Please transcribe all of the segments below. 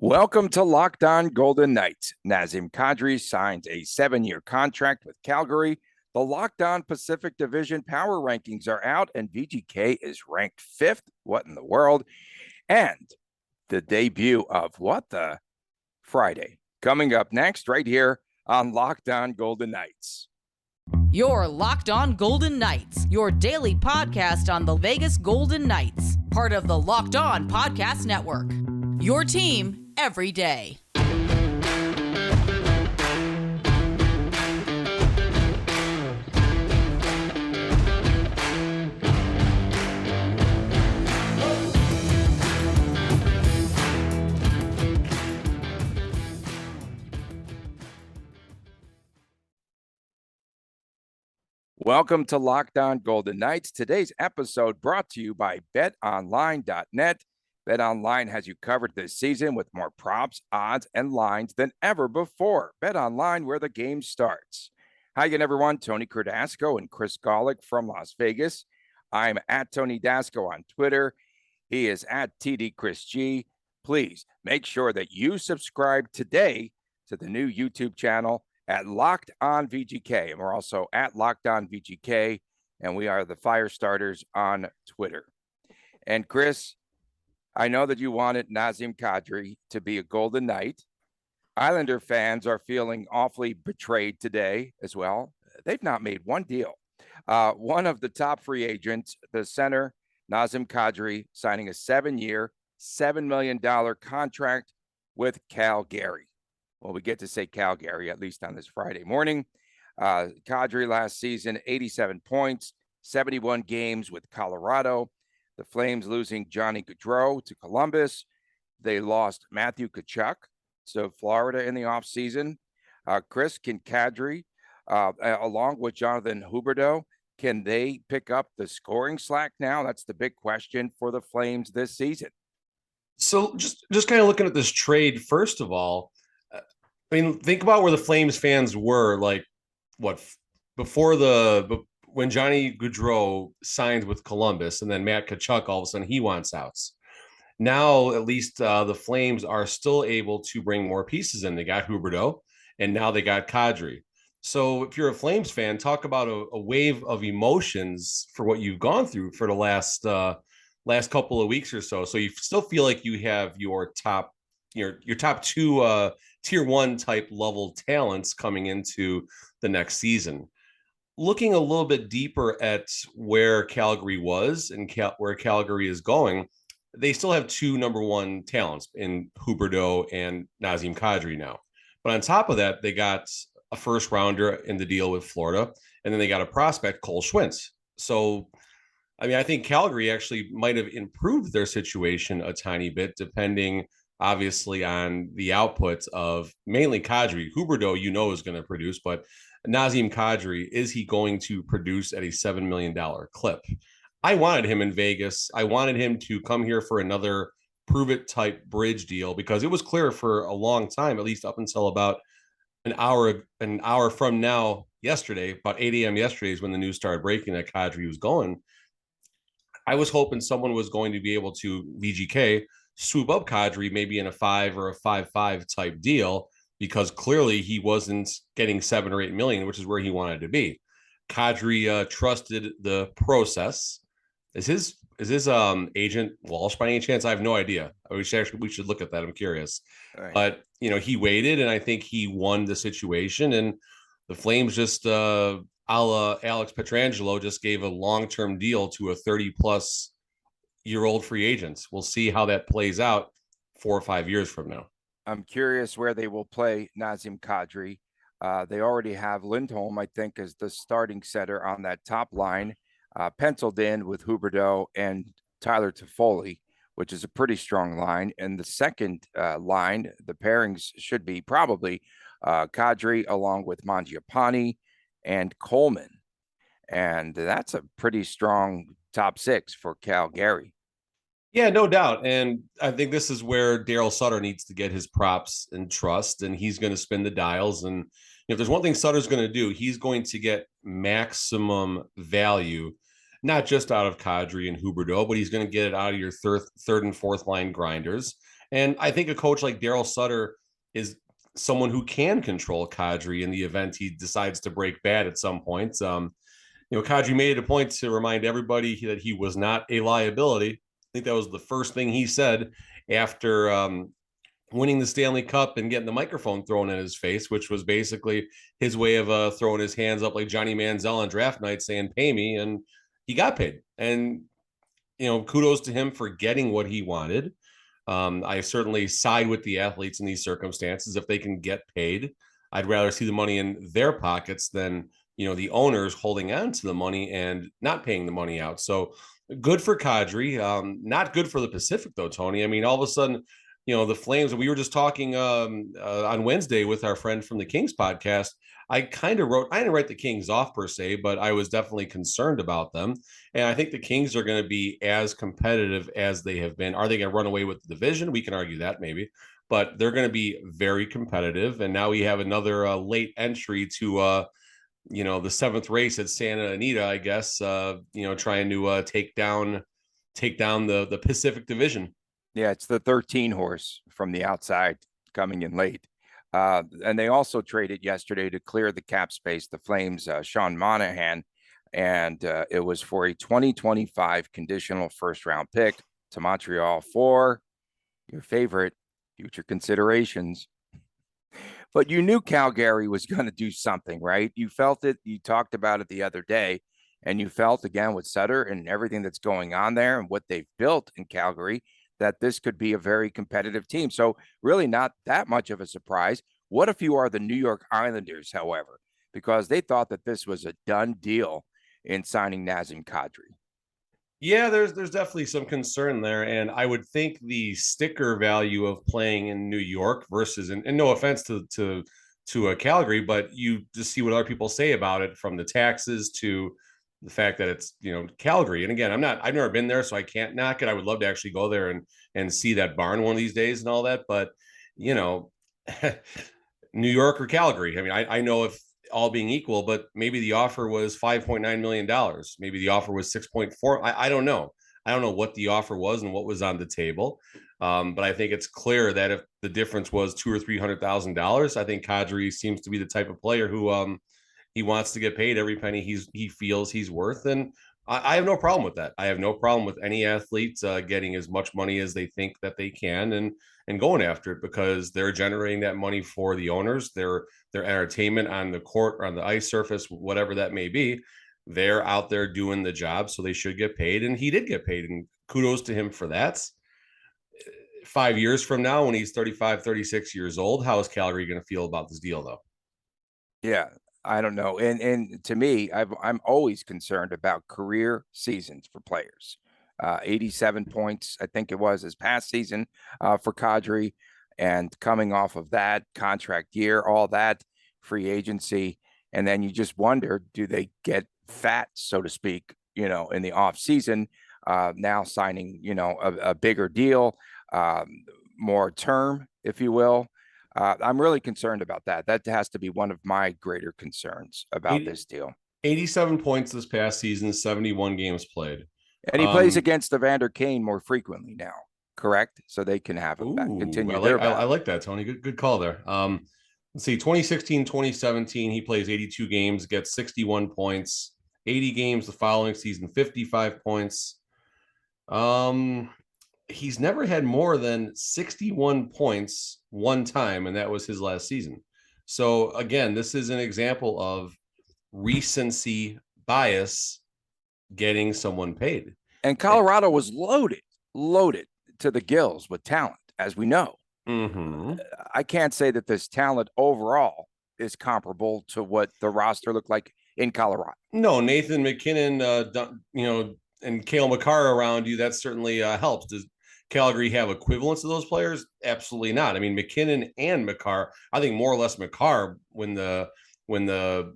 Welcome to Locked On Golden Knights. Nazem Kadri signs a 7-year contract with Calgary. The Locked On Pacific Division power rankings are out, and VGK is ranked 5th. What in the world? And the debut of What the Friday coming up next right here on Locked On Golden Knights. Your Locked On Golden Knights, your daily podcast on the Vegas Golden Knights, part of the Locked On Podcast Network. Your team every day. Welcome to Locked On Golden Knights. Today's episode brought to you by betonline.net. BetOnline has you covered this season with more props, odds, and lines than ever before. BetOnline, where the game starts. Hi again, everyone. Tony Cordasco and Chris Gawlik from Las Vegas. I'm at Tony Dasco on Twitter. He is at TD Chris G. Please make sure that you subscribe today to the new YouTube channel at Locked On VGK. And we're also at Locked On VGK, and we are the fire starters on Twitter. And Chris, I know that you wanted Nazem Kadri to be a Golden Knight. Islander fans are feeling awfully betrayed today as well. They've not made one deal. One of the top free agents, the center, Nazem Kadri, signing a 7-year, $7 million contract with Calgary. Well, we get to say Calgary, at least on this Friday morning. Kadri last season, 87 points, 71 games with Colorado. The Flames losing Johnny Gaudreau to Columbus. They lost Matthew Tkachuk to Florida in the offseason. Chris, can Kadri, along with Jonathan Huberdeau, can they pick up the scoring slack now? That's the big question for the Flames this season. So just kind of looking at this trade, first of all, I mean, think about where the Flames fans were, like, before when Johnny Gaudreau signed with Columbus, and then Matt Tkachuk, all of a sudden he wants outs. Now, at least the Flames are still able to bring more pieces in. They got Huberdeau, and now they got Kadri. So if you're a Flames fan, talk about a wave of emotions for what you've gone through for the last couple of weeks or so. So you still feel like you have your top two tier one type level talents coming into the next season. Looking a little bit deeper at where Calgary was and where Calgary is going, they still have two number one talents in Huberdeau and Nazem Kadri now. But on top of that, they got a first rounder in the deal with Florida, and then they got a prospect, Cole Schwintz. So, I mean, I think Calgary actually might have improved their situation a tiny bit, depending obviously on the output of mainly Kadri. Huberdeau, is going to produce, but Nazem Kadri, is he going to produce at a $7 million clip? I wanted him in Vegas. I wanted him to come here for another prove-it type bridge deal, because it was clear for a long time, at least up until about an hour from now yesterday, about 8 a.m. yesterday is when the news started breaking that Kadri was going. I was hoping someone was going to be able to, VGK, swoop up Kadri maybe in a 5 or a 5.5 type deal, because clearly he wasn't getting 7 or 8 million, which is where he wanted to be. Kadri trusted the process. Is his agent Walsh by any chance? I have no idea. We should look at that. I'm curious. Right. But he waited, and I think he won the situation. And the Flames just a la Alex Pietrangelo just gave a long-term deal to a 30-plus-year-old free agent. We'll see how that plays out 4 or 5 years from now. I'm curious where they will play Nazem Kadri. They already have Lindholm, I think, as the starting center on that top line, penciled in with Huberdeau and Tyler Toffoli, which is a pretty strong line. And the second line, the pairings should be probably Kadri along with Mangiapane and Coleman. And that's a pretty strong top six for Calgary. Yeah, no doubt. And I think this is where Daryl Sutter needs to get his props and trust, and he's going to spin the dials. And if there's one thing Sutter's going to do, he's going to get maximum value, not just out of Kadri and Huberdeau, but he's going to get it out of your third and fourth line grinders. And I think a coach like Daryl Sutter is someone who can control Kadri in the event he decides to break bad at some point. Kadri made it a point to remind everybody that he was not a liability. I think that was the first thing he said after winning the Stanley Cup and getting the microphone thrown in his face, which was basically his way of throwing his hands up like Johnny Manziel on draft night saying, pay me. And he got paid. And, kudos to him for getting what he wanted. I certainly side with the athletes in these circumstances. If they can get paid, I'd rather see the money in their pockets than, the owners holding on to the money and not paying the money out. So good for Kadri. Not good for the Pacific, though, Tony. I mean, all of a sudden, the Flames, we were just talking on Wednesday with our friend from the Kings podcast. I didn't write the Kings off per se, but I was definitely concerned about them. And I think the Kings are going to be as competitive as they have been. Are they going to run away with the division? We can argue that maybe, but they're going to be very competitive. And now we have another late entry to, the seventh race at Santa Anita, I guess, trying to take down the Pacific Division. Yeah, it's the 13 horse from the outside coming in late. And they also traded yesterday to clear the cap space, the Flames, Sean Monahan, and it was for a 2025 conditional first-round pick to Montreal for your favorite future considerations. But you knew Calgary was going to do something, right? You felt it. You talked about it the other day, and you felt again with Sutter and everything that's going on there and what they've built in Calgary that this could be a very competitive team. So really not that much of a surprise. What if you are the New York Islanders, however, because they thought that this was a done deal in signing Nazem Kadri? Yeah, there's definitely some concern there. And I would think the sticker value of playing in New York versus, and no offense to Calgary, but you just see what other people say about it, from the taxes to the fact that it's, Calgary. And again, I've never been there, so I can't knock it. I would love to actually go there and see that barn one of these days and all that. But, New York or Calgary. I mean, I know if all being equal, but maybe the offer was $5.9 million. Maybe the offer was 6.4. I don't know. I don't know what the offer was and what was on the table. But I think it's clear that if the difference was $200,000 or $300,000, I think Kadri seems to be the type of player who, he wants to get paid every penny he feels he's worth. And I have no problem with that. I have no problem with any athletes getting as much money as they think that they can and going after it, because they're generating that money for the owners, their entertainment on the court or on the ice surface, whatever that may be. They're out there doing the job, so they should get paid. And he did get paid, and kudos to him for that. 5 years from now, when he's 35, 36 years old, how is Calgary going to feel about this deal, though? Yeah, I don't know. And to me, I'm always concerned about career seasons for players. 87 points, I think it was his past season for Kadri, and coming off of that contract year, all that free agency. And then you just wonder, do they get fat, so to speak, in the off season, now signing, a bigger deal, more term, if you will. I'm really concerned about that. That has to be one of my greater concerns about this deal. 87 points this past season, 71 games played. And he plays against Evander Kane more frequently now, correct? So they can have him back, continue their battle. I like that, Tony. Good call there. Let's see, 2016, 2017, he plays 82 games, gets 61 points. 80 games the following season, 55 points. He's never had more than 61 points one time, and that was his last season. So again, this is an example of recency bias getting someone paid. And Colorado was loaded to the gills with talent, as we know. Mm-hmm. I can't say that this talent overall is comparable to what the roster looked like in Colorado. No, Nathan McKinnon, and Cale Makar around you, that certainly helps. Does Calgary have equivalents to those players? Absolutely not. I mean, McKinnon and Makar, I think more or less Makar, when the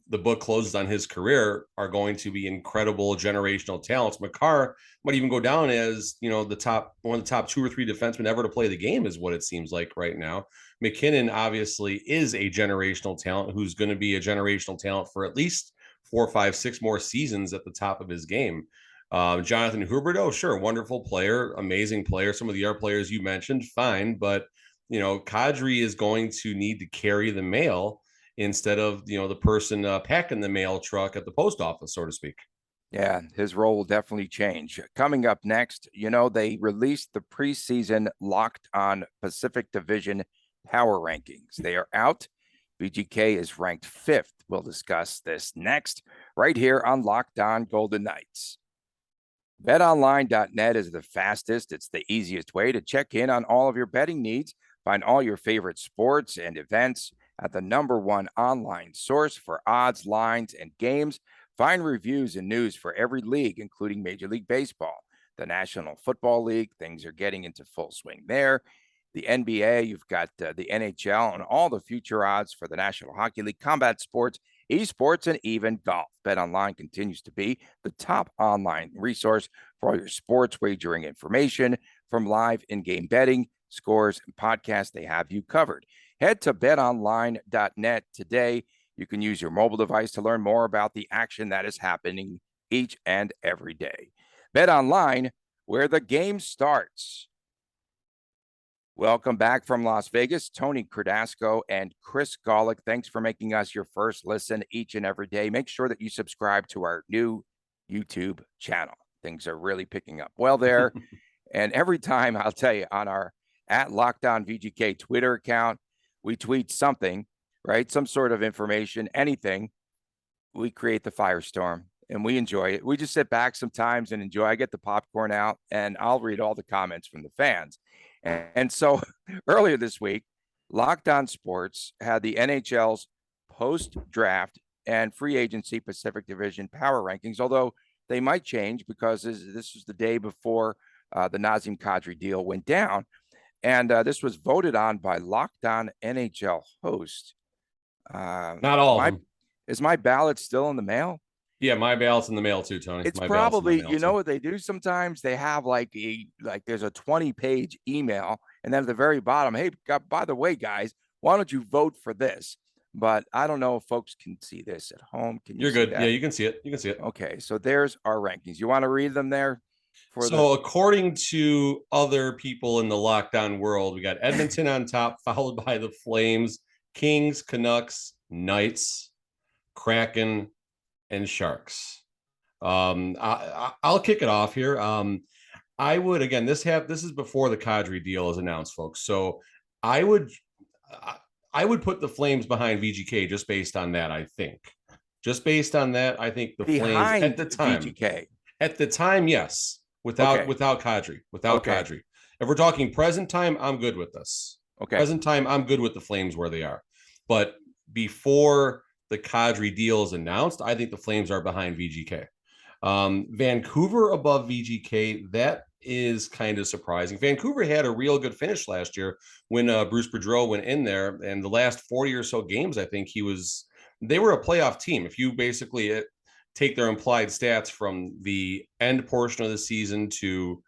book closes on his career, are going to be incredible generational talents. Makar might even go down as, one of the top 2 or 3 defensemen ever to play the game, is what it seems like right now. McKinnon obviously is a generational talent who's going to be a generational talent for at least 4, 5, 6 more seasons at the top of his game. Jonathan Huberdeau, sure, wonderful player, amazing player. Some of the other players you mentioned, fine, but Kadri is going to need to carry the mail instead of the person packing the mail truck at the post office, so to speak. Yeah, his role will definitely change. Coming up next, they released the preseason Locked On Pacific Division power rankings. They are out. VGK is ranked 5th. We'll discuss this next right here on Locked On Golden Knights. BetOnline.net is the fastest. It's the easiest way to check in on all of your betting needs. Find all your favorite sports and events at the #1 online source for odds, lines, and games. Find reviews and news for every league, including Major League Baseball, the National Football League. Things are getting into full swing there. The NBA, you've got the NHL and all the future odds for the National Hockey League, combat sports, esports, and even golf. BetOnline continues to be the top online resource for all your sports wagering information, from live in-game betting, scores, and podcasts. They have you covered. Head to betonline.net today. You can use your mobile device to learn more about the action that is happening each and every day. BetOnline, where the game starts. Welcome back from Las Vegas, Tony Cordasco and Chris Gawlik. Thanks for making us your first listen each and every day. Make sure that you subscribe to our new YouTube channel. Things are really picking up well there. And every time, I'll tell you, on our @LockedOnVGK Twitter account, we tweet something, right? Some sort of information, anything. We create the firestorm and we enjoy it. We just sit back sometimes and enjoy. I get the popcorn out and I'll read all the comments from the fans. And so earlier this week, Locked On Sports had the NHL's post-draft and free agency Pacific Division power rankings, although they might change because this was the day before the Nazem Kadri deal went down. And this was voted on by Locked On NHL host. Not all of them. Is my ballot still in the mail? Yeah, my ballot's in the mail too, Tony. It's probably, what they do sometimes? They have there's a 20-page email, and then at the very bottom, hey, by the way, guys, why don't you vote for this? But I don't know if folks can see this at home. Can you? You're good. That? Yeah, you can see it. You can see it. Okay, so there's our rankings. You want to read them there? According to other people in the lockdown world, we got Edmonton on top, followed by the Flames, Kings, Canucks, Knights, Kraken, and Sharks. I'll kick it off here. I would, again, this is before the Kadri deal is announced, folks. So I would put the Flames behind VGK just based on that. I think the Flames at the time, VGK at the time, yes, without Kadri, Kadri. If we're talking present time, I'm good with this. Okay, present time, I'm good with the Flames where they are. But before the Kadri deal is announced, I think the Flames are behind VGK. Vancouver above VGK, that is kind of surprising. Vancouver had a real good finish last year when Bruce Boudreau went in there, and the last 40 or so games, I think they were a playoff team. If you basically take their implied stats from the end portion of the season to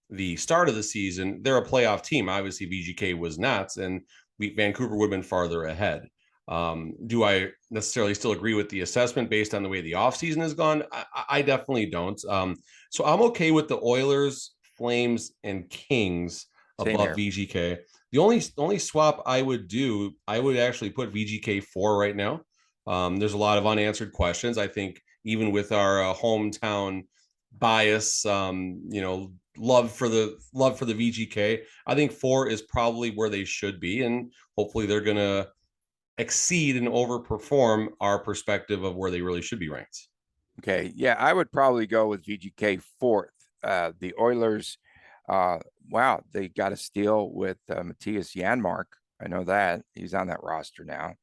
the start of the season, they're a playoff team. Obviously, VGK was not, and Vancouver would have been farther ahead. Do I necessarily still agree with the assessment based on the way the offseason has gone? I definitely don't. So I'm okay with the Oilers, Flames, and Kings above VGK. The only swap I would do, I would actually put VGK 4 right now. There's a lot of unanswered questions. I think even with our hometown bias, love for the VGK, I think 4 is probably where they should be, and hopefully they're gonna exceed and overperform our perspective of where they really should be ranked. Okay. Yeah, I would probably go with VGK 4th. The Oilers, wow, they got a steal with Matthias Janmark. I know that. He's on that roster now.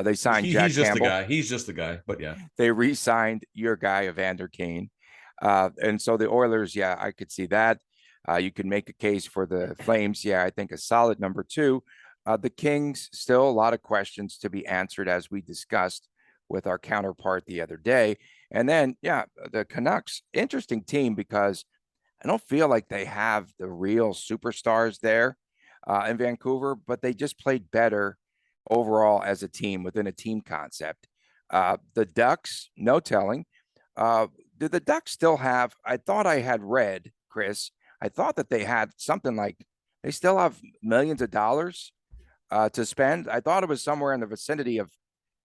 They signed Jack Campbell. He's just the guy, but yeah. They re-signed your guy, Evander Kane. And so the Oilers, yeah, I could see that. You can make a case for the Flames. Yeah, I think a solid number 2. The Kings, still a lot of questions to be answered, as we discussed with our counterpart the other day. And then, yeah, the Canucks, interesting team because I don't feel like they have the real superstars there in Vancouver, but they just played better overall as a team within a team concept. The Ducks, no telling. do the Ducks still have? I thought I had read, Chris. I thought that they had something like they still have millions of dollars to spend. I thought it was somewhere in the vicinity of.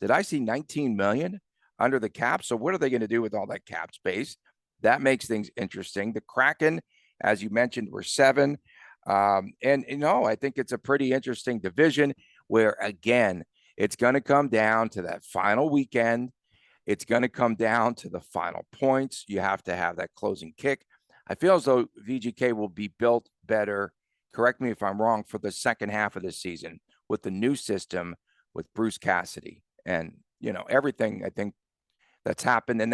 Did I see 19 million under the cap? So what are they going to do with all that cap space? That makes things interesting. The Kraken, as you mentioned, were 7. And I think it's a pretty interesting division where, again, it's going to come down to that final weekend. It's going to come down to the final points. You have to have that closing kick. I feel as though VGK will be built better. Correct me if I'm wrong, for the second half of the season with the new system with Bruce Cassidy and everything I think that's happened. And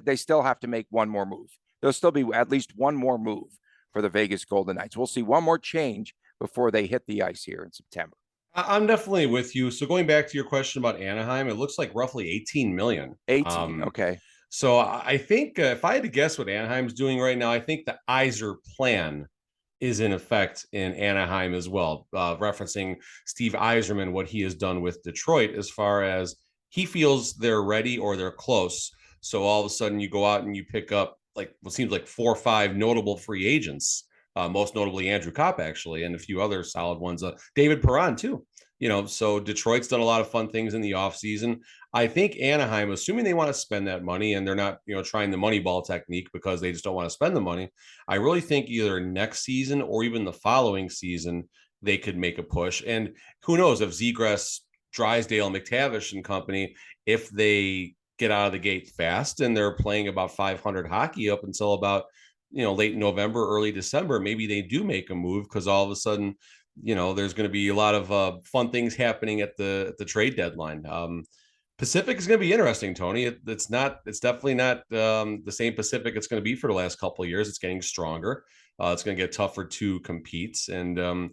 they still have to make one more move. There'll still be at least one more move for the Vegas Golden Knights. We'll see one more change before they hit the ice here in September. I'm definitely with you. So going back to your question about Anaheim, it looks like roughly 18 million. 18. Okay. So I think if I had to guess what Anaheim's doing right now, I think the Yzer plan is in effect in Anaheim as well, referencing Steve Yzerman, what he has done with Detroit as far as he feels they're ready or they're close. So all of a sudden you go out and you pick up like what seems like 4 or 5 notable free agents, most notably Andrew Kopp, actually, and a few other solid ones. David Perron, too. So Detroit's done a lot of fun things in the offseason. I think Anaheim, assuming they want to spend that money and they're not, trying the money ball technique because they just don't want to spend the money, I really think either next season or even the following season, they could make a push. And who knows if Zegras, Drysdale, McTavish and company, if they get out of the gate fast and they're playing about 500 hockey up until about, late November, early December, maybe they do make a move because all of a sudden, there's going to be a lot of fun things happening at the trade deadline. Pacific is going to be interesting, Tony. It's definitely not the same Pacific it's going to be for the last couple of years. It's getting stronger. It's going to get tougher to compete. And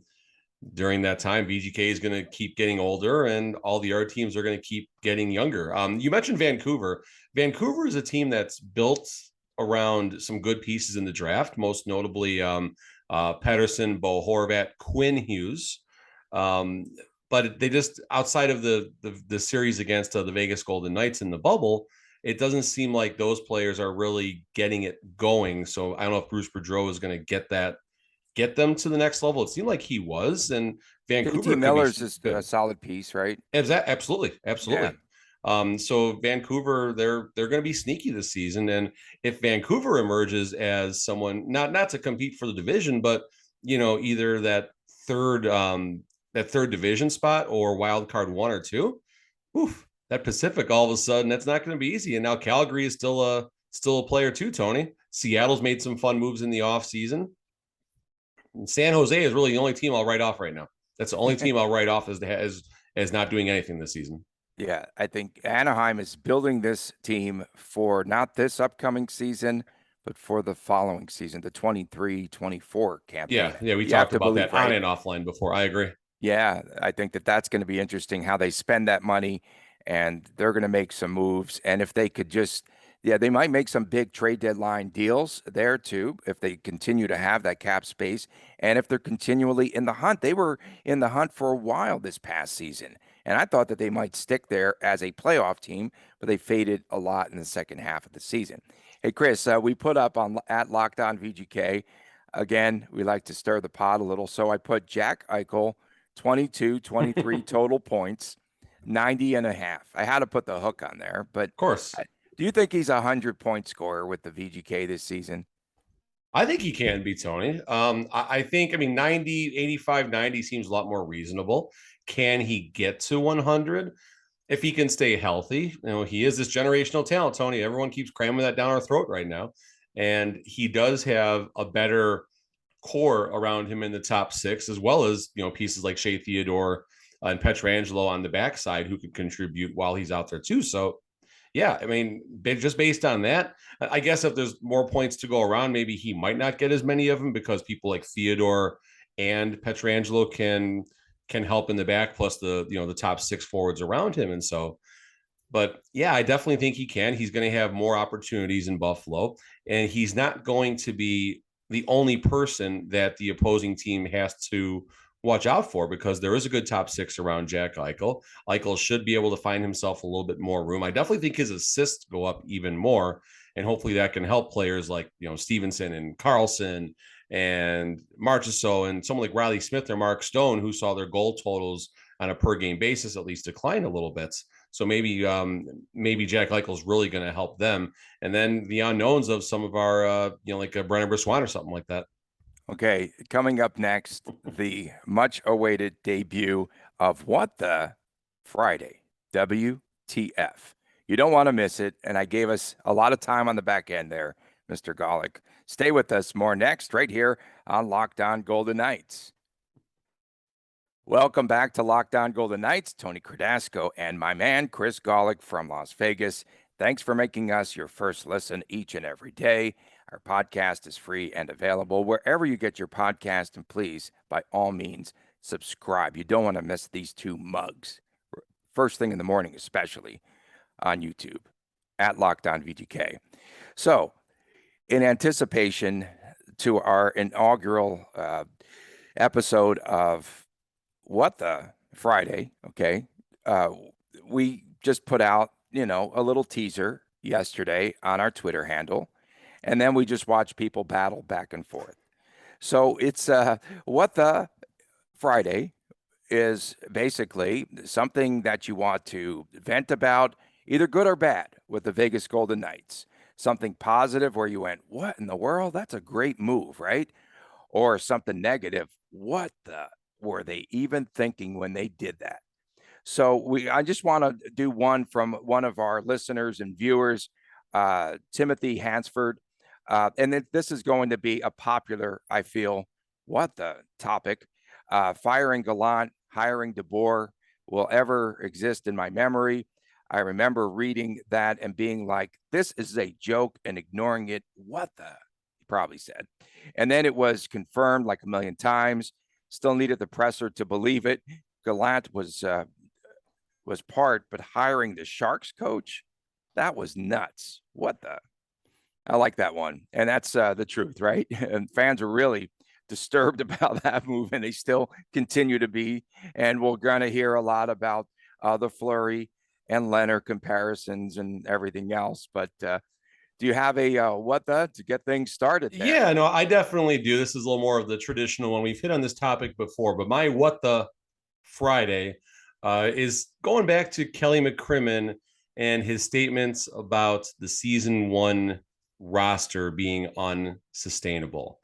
during that time, VGK is going to keep getting older and all the other teams are going to keep getting younger. You mentioned Vancouver. Vancouver is a team that's built around some good pieces in the draft, most notably Pedersen, Bo Horvat, Quinn Hughes. But they just, outside of the series against the Vegas Golden Knights in the bubble, it doesn't seem like those players are really getting it going. So I don't know if Bruce Boudreau is going to get them to the next level. It seemed like he was, and Vancouver. Miller's is a solid piece, right? Absolutely. Yeah. So Vancouver, they're going to be sneaky this season, and if Vancouver emerges as someone not to compete for the division, but either that third division spot or wild card 1 or 2, that Pacific all of a sudden that's not going to be easy. And now Calgary is still a player too, Tony. Seattle's made some fun moves in the offseason. San Jose is really the only team I'll write off right now. That's the only team I'll write off as not doing anything this season. Yeah, I think Anaheim is building this team for not this upcoming season, but for the following season, the 23-24 campaign. Yeah, we talked about that on and offline before. I agree. Yeah, I think that's going to be interesting how they spend that money, and they're going to make some moves. And if they could just, they might make some big trade deadline deals there too, if they continue to have that cap space. And if they're continually in the hunt, they were in the hunt for a while this past season. And I thought that they might stick there as a playoff team, but they faded a lot in the second half of the season. Hey, Chris, we put up at Locked On VGK. Again, we like to stir the pot a little. So I put Jack Eichel, 23 total points, 90.5. I had to put the hook on there, but of course. Do you think he's a 100-point scorer with the VGK this season? I think he can be, Tony. I think, 90, 85, 90 seems a lot more reasonable. Can he get to 100? If he can stay healthy, he is this generational talent, Tony. Everyone keeps cramming that down our throat right now. And he does have a better core around him in the top 6, as well as, pieces like Shea Theodore and Pietrangelo on the backside who could contribute while he's out there too. So, yeah, just based on that, I guess if there's more points to go around, maybe he might not get as many of them because people like Theodore and Pietrangelo can help in the back, plus the top 6 forwards around him. And so, but yeah, I definitely think he can. He's going to have more opportunities in Buffalo, and he's not going to be the only person that the opposing team has to watch out for, because there is a good top 6 around Jack Eichel. Eichel should be able to find himself a little bit more room. I definitely think his assists go up even more. And hopefully that can help players like, Stevenson and Carlson and Marchessault and someone like Riley Smith or Mark Stone, who saw their goal totals on a per game basis at least decline a little bit. So maybe Jack Eichel's really going to help them. And then the unknowns of some of our, like a Brennan Briswan or something like that. Okay, coming up next, the much-awaited debut of What the Friday, WTF. You don't want to miss it, and I gave us a lot of time on the back end there, Mr. Gawlik. Stay with us. More next, right here on Locked On Golden Knights. Welcome back to Locked On Golden Knights. Tony Cordasco and my man, Chris Gawlik from Las Vegas. Thanks for making us your first listen each and every day. Our podcast is free and available wherever you get your podcast. And please, by all means, subscribe. You don't want to miss these two mugs. First thing in the morning, especially on YouTube at Locked On VGK. So, in anticipation to our inaugural episode of What the Friday, okay, we just put out, a little teaser yesterday on our Twitter handle. And then we just watch people battle back and forth. So it's What the Friday is basically something that you want to vent about, either good or bad, with the Vegas Golden Knights. Something positive where you went, what in the world? That's a great move, right? Or something negative. What the were they even thinking when they did that? So I just want to do one from one of our listeners and viewers, Timothy Hansford. And this is going to be a popular, I feel, what the topic. Firing Gallant, hiring DeBoer will ever exist in my memory. I remember reading that and being like, this is a joke, and ignoring it. What the? He probably said. And then it was confirmed like a million times. Still needed the presser to believe it. Gallant was part, but hiring the Sharks coach, that was nuts. What the? I like that one. And that's the truth, right? And fans are really disturbed about that move, and they still continue to be. And we're going to hear a lot about the Fleury and Leonard comparisons and everything else. But do you have a what the to get things started there? Yeah, no, I definitely do. This is a little more of the traditional one. We've hit on this topic before, but my What the Friday is going back to Kelly McCrimmon and his statements about the season 1 roster being unsustainable.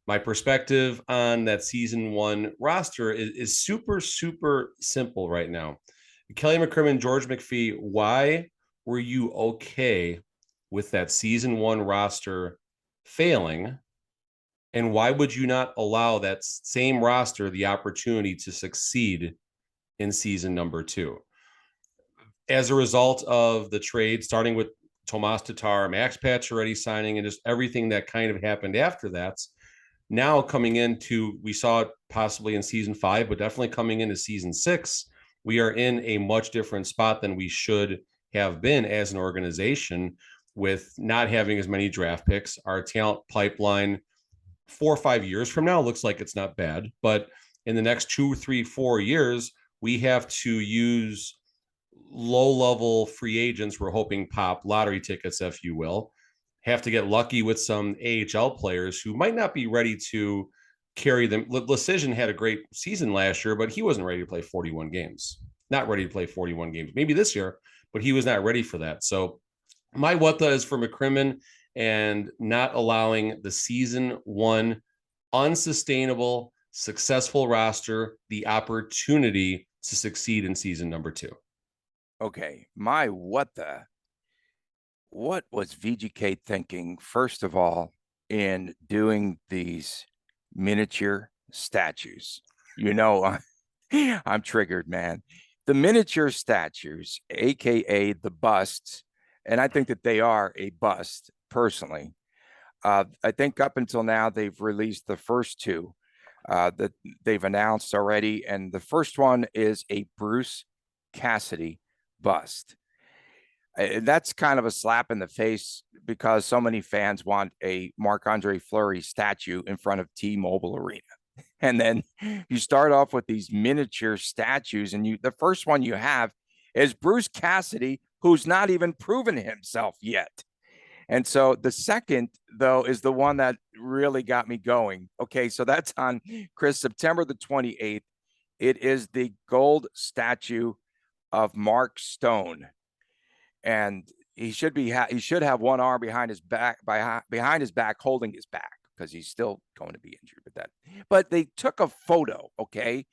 My perspective on that season 1 roster is super, super simple right now. Kelly McCrimmon, George McPhee, why were you okay with that season 1 roster failing? And why would you not allow that same roster the opportunity to succeed in season number 2? As a result of the trade, starting with Tomas Tatar, Max Pacioretty signing, and just everything that kind of happened after that, now coming into, we saw it possibly in season 5, but definitely coming into season 6, we are in a much different spot than we should have been as an organization, with not having as many draft picks. Our talent pipeline 4 or 5 years from now looks like it's not bad, but in the next 2, 3, 4 years, we have to use low-level free agents. We're hoping pop lottery tickets, if you will. Have to get lucky with some AHL players who might not be ready to carry them. Lecision had a great season last year, but he wasn't ready to play 41 games. Not ready to play 41 games. Maybe this year, but he was not ready for that. So my what the is for McCrimmon and not allowing the season 1 unsustainable, successful roster the opportunity to succeed in season number 2. Okay, my what was VGK thinking, first of all, in doing these miniature statues? I'm triggered, man. The miniature statues, aka the busts, and I think that they are a bust personally. I think up until now they've released the first 2 that they've announced already, and the first one is a Bruce Cassidy bust. That's kind of a slap in the face because so many fans want a Marc-Andre Fleury statue in front of T-Mobile Arena. And then you start off with these miniature statues, and the first one you have is Bruce Cassidy, who's not even proven himself yet. And so the second, though, is the one that really got me going. Okay, so that's on Chris, September the 28th. It is the gold statue of Mark Stone. And he should have one arm behind his back, behind his back, holding his back, because he's still going to be injured with that. But they took a photo, okay,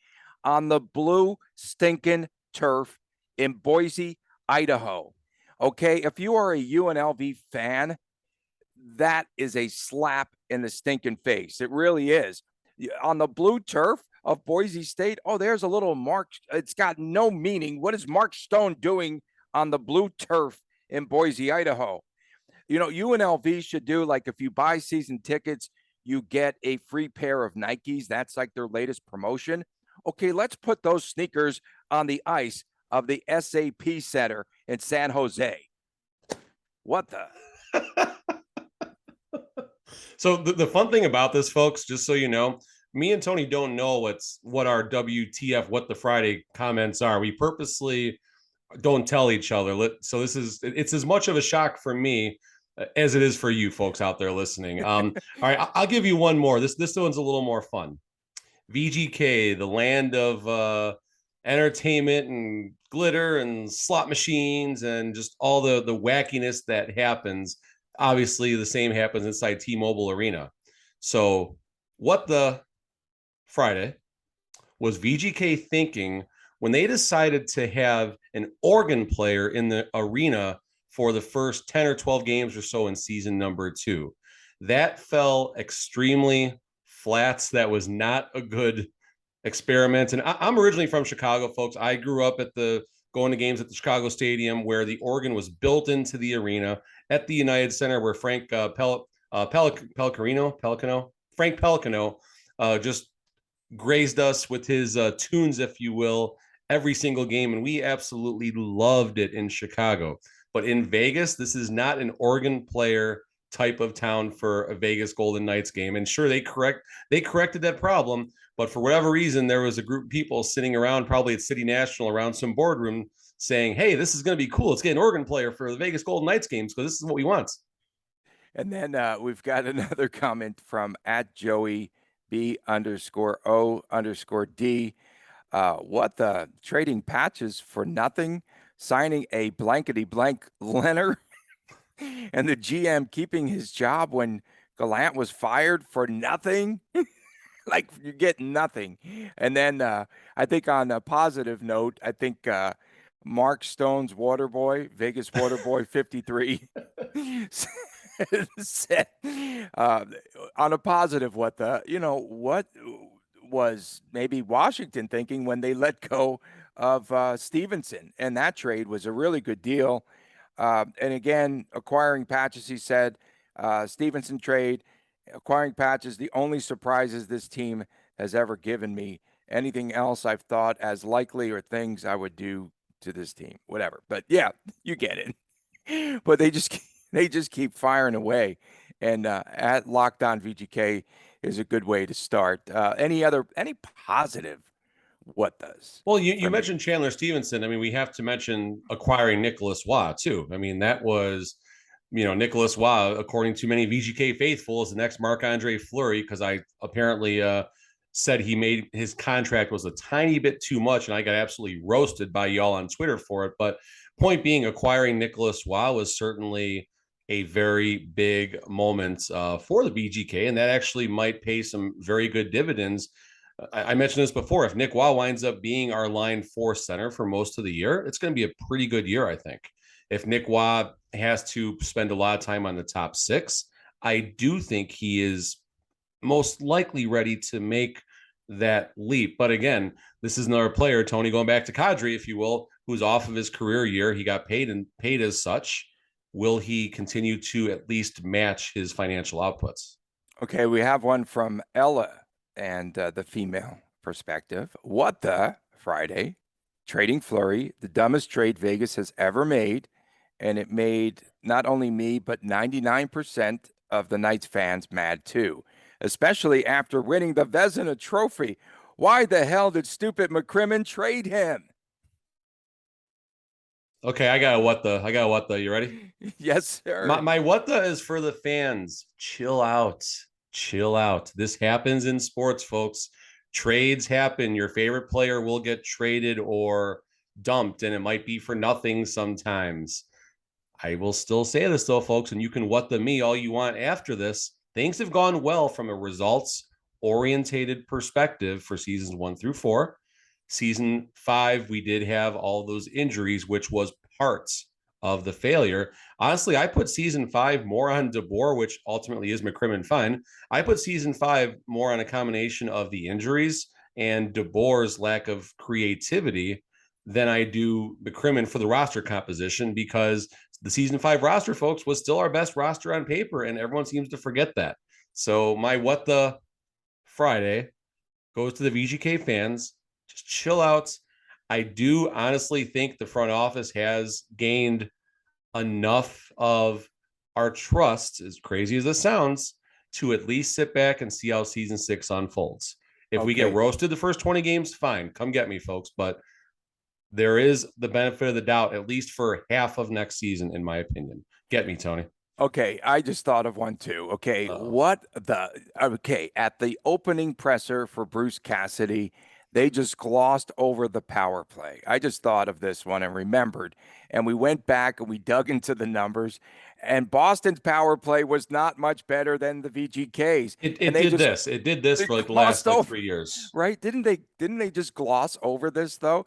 on the blue stinking turf in Boise, Idaho. Okay, if you are a UNLV fan, that is a slap in the stinking face. It really is. On the blue turf of Boise State, oh, there's a little Mark. It's got no meaning. What is Mark Stone doing on the blue turf in Boise, Idaho? You know, UNLV should do, like, if you buy season tickets, you get a free pair of Nikes. That's like their latest promotion. Okay, let's put those sneakers on the ice of the SAP Center in San Jose. What the? So the fun thing about this, folks, just so you know, me and Tony don't know what our WTF, what the Friday comments are. We purposely don't tell each other. So it's as much of a shock for me as it is for you folks out there listening. All right, I'll give you one more. This one's a little more fun. VGK, the land of entertainment and glitter and slot machines and just all the wackiness that happens. Obviously, the same happens inside T-Mobile Arena. So what the Friday was VGK thinking when they decided to have an organ player in the arena for the first 10 or 12 games or so in season number 2? That fell extremely flat. That was not a good experiment. And I'm originally from Chicago, folks. I grew up going to games at the Chicago Stadium, where the organ was built into the arena at the United Center, where Frank Pellicano just grazed us with his tunes, if you will, every single game. And we absolutely loved it in Chicago. But in Vegas, this is not an organ player type of town for a Vegas Golden Knights game. And sure, they corrected that problem. But for whatever reason, there was a group of people sitting around, probably at City National, around some boardroom, saying, hey, this is going to be cool. Let's get an organ player for the Vegas Golden Knights games, because this is what we want. And then we've got another comment from @Joey B_O_D. What the? Trading patches for nothing, signing a blankety blank Leonard, and the GM keeping his job when Gallant was fired for nothing. Like, you get nothing. And then I think, on a positive note, I think Mark Stone's Waterboy, Vegas Waterboy 53, said, on a positive, what was maybe Washington thinking when they let go of Stevenson? And that trade was a really good deal. And again, acquiring patches, he said, Stevenson trade, acquiring patches, the only surprises this team has ever given me. Anything else I've thought as likely, or things I would do to this team, whatever. But yeah, you get it. But they just keep firing away. And at Locked On VGK is a good way to start. Any positive? What does? Well, you mentioned Chandler Stevenson. I mean, we have to mention acquiring Nicholas Waugh too. I mean, that was, Nicholas Waugh, according to many VGK faithful, is the next Marc-Andre Fleury, because I apparently said he made his contract was a tiny bit too much, and I got absolutely roasted by y'all on Twitter for it. But point being, acquiring Nicholas Waugh was certainly a very big moment for the VGK, and that actually might pay some very good dividends. I mentioned this before. If Nick Waugh winds up being our line 4 center for most of the year, it's going to be a pretty good year, I think. If Nick Waugh has to spend a lot of time on the top 6, I do think he is most likely ready to make that leap. But again, this is another player, Tony, going back to Kadri, if you will, who's off of his career year. He got paid as such. Will he continue to at least match his financial outputs? Okay, we have one from Ella and the female perspective. What the Friday? Trading Fleury, the dumbest trade Vegas has ever made. And it made not only me, but 99% of the Knights fans mad too, especially after winning the Vezina Trophy. Why the hell did stupid McCrimmon trade him? Okay, I got what the. You ready? Yes, sir. My what the is for the fans. Chill out. Chill out. This happens in sports, folks. Trades happen. Your favorite player will get traded or dumped, and it might be for nothing sometimes. I will still say this though, folks, and you can what the me all you want after this. Things have gone well from a results orientated perspective for seasons 1 through 4. Season 5, we did have all those injuries, which was parts of the failure. Honestly, I put season 5 more on DeBoer, which ultimately is McCrimmon fun. I put season 5 more on a combination of the injuries and DeBoer's lack of creativity than I do McCrimmon for the roster composition, because the season 5 roster, folks, was still our best roster on paper, and everyone seems to forget that. So my what the Friday goes to the VGK fans. Just chill out. I do honestly think the front office has gained enough of our trust, as crazy as this sounds, to at least sit back and see how season 6 unfolds. If we get roasted the first 20 games, fine. Come get me, folks. But there is the benefit of the doubt, at least for half of next season, in my opinion. Get me, Tony. Okay, I just thought of one too. Okay, at the opening presser for Bruce Cassidy, they just glossed over the power play. I just thought of this one and remembered, and we went back and we dug into the numbers, and Boston's power play was not much better than the VGK's. It and did this. It did this for like the last 3 years. Right? Didn't they just gloss over this though?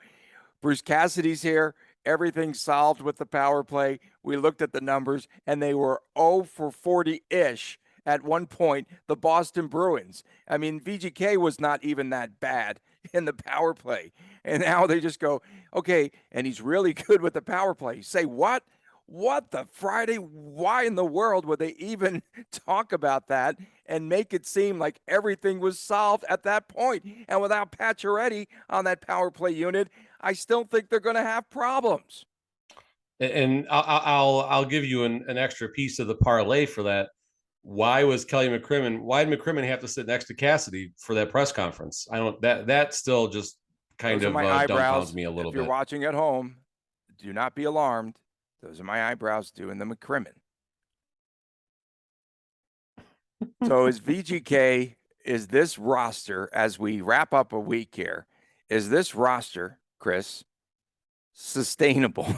Bruce Cassidy's here. Everything's solved with the power play. We looked at the numbers, and they were 0 for 40-ish at one point, the Boston Bruins. I mean, VGK was not even that bad in the power play. And now they just go, okay, and he's really good with the power play. Say what? What the Friday? Why in the world would they even talk about that and make it seem like everything was solved at that point? And without Pacioretty on that power play unit, I still think they're going to have problems. And I'll give you an extra piece of the parlay for that. Why was Kelly McCrimmon? Why did McCrimmon have to sit next to Cassidy for that press conference? I don't that still just kind of dumbfounds me a little bit. If you're watching at home, do not be alarmed. Those are my eyebrows doing the McCrimmon. So is VGK, is this roster, as we wrap up a week here, is this roster, Chris, sustainable?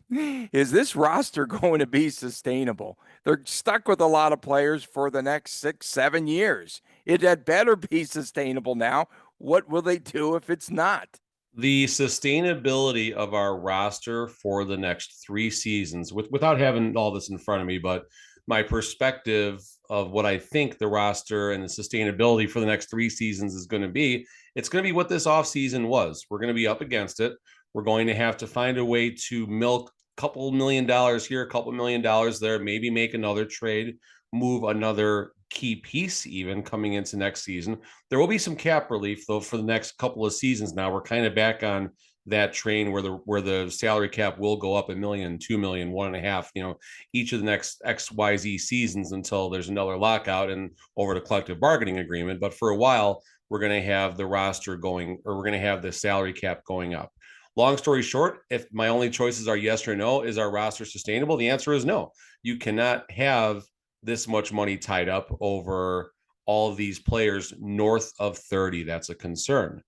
Is this roster going to be sustainable? They're stuck with a lot of players for the next 6-7 years. It had better be sustainable now. What will they do if it's not? The sustainability of our roster for the next 3 seasons, without having all this in front of me, but my perspective of what I think the roster and the sustainability for the next 3 seasons is going to be, it's going to be what this offseason was. We're going to be up against it. We're going to have to find a way to milk a couple $1 million here, a couple $1 million there, maybe make another trade, move another key piece even coming into next season. There will be some cap relief though for the next couple of seasons. Now we're kind of back on that train where the salary cap will go up $1 million, $2 million, 1.5, each of the next XYZ seasons until there's another lockout and over the collective bargaining agreement. But for a while, we're going to have the roster going, or we're going to have the salary cap going up. Long story short, if my only choices are yes or no, is our roster sustainable? The answer is no. You cannot have this much money tied up over all of these players north of 30. That's a concern.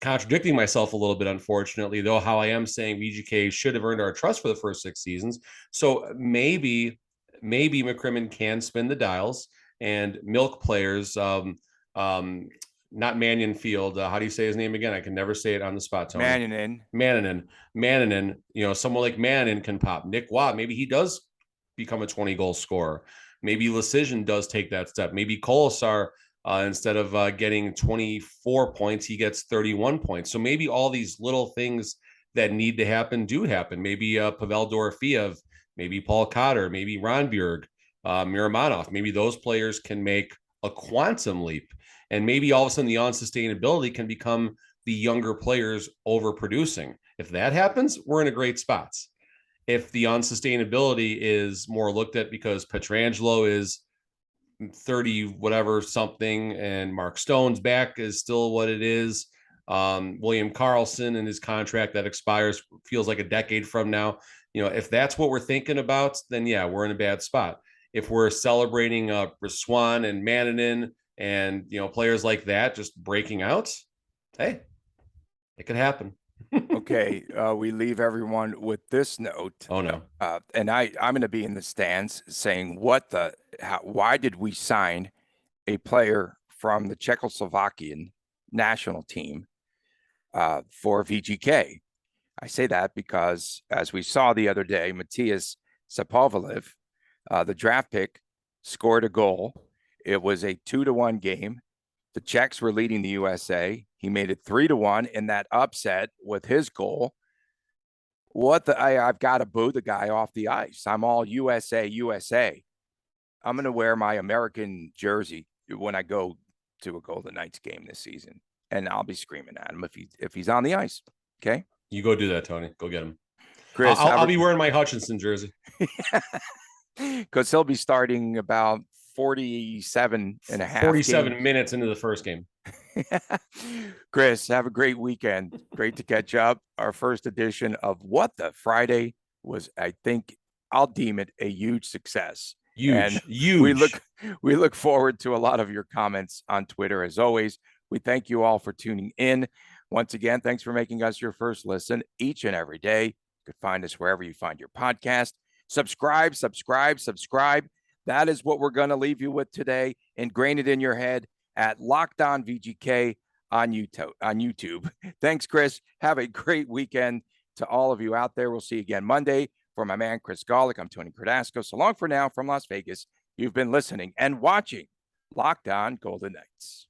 Contradicting myself a little bit, unfortunately, though, how I am saying VGK should have earned our trust for the first 6 seasons. So maybe McCrimmon can spin the dials and milk players. Not Mannion Field. How do you say his name again? I can never say it on the spot, Tony. Mannanen. Someone like Mannanen can pop. Nick Watt, maybe he does become a 20-goal scorer. Maybe Lecision does take that step. Maybe Kolesar, instead of getting 24 points, he gets 31 points. So maybe all these little things that need to happen do happen. Maybe Pavel Dorofeev, maybe Paul Cotter, maybe Ron Bjerg, Miramanov. Maybe those players can make a quantum leap. And maybe all of a sudden the unsustainability can become the younger players overproducing. If that happens, we're in a great spot. If the unsustainability is more looked at because Pietrangelo is 30 whatever something and Mark Stone's back is still what it is, William Karlsson and his contract that expires feels like a decade from now. If that's what we're thinking about, then yeah, we're in a bad spot. If we're celebrating Briswan and Mannanen and players like that just breaking out, hey, it could happen. Okay, we leave everyone with this note. Oh no. And I'm going to be in the stands saying, why did we sign a player from the Czechoslovakian national team for VGK? I say that because, as we saw the other day, Matthias Sapovalev, the draft pick, scored a goal. It was a 2-1 game. The Czechs were leading the USA. He made it 3-1 in that upset with his goal. I've got to boo the guy off the ice. I'm all USA, USA. I'm going to wear my American jersey when I go to a Golden Knights game this season, and I'll be screaming at him if he's on the ice. Okay, you go do that, Tony. Go get him. Chris, I'll be wearing my Hutchinson jersey because he'll be starting about 47 minutes into the first game. Chris, have a great weekend. Great to catch up. Our first edition of What the Friday was, I think I'll deem it a huge success. Huge. We look forward to a lot of your comments on Twitter. As always, we thank you all for tuning in. Once again, thanks for making us your first listen each and every day. You could find us wherever you find your podcast. Subscribe. That is what we're going to leave you with today. Ingrain it in your head at Locked On VGK on YouTube. Thanks, Chris. Have a great weekend to all of you out there. We'll see you again Monday. For my man, Chris Gawlik, I'm Tony Cordasco. So long for now from Las Vegas. You've been listening and watching Locked On Golden Knights.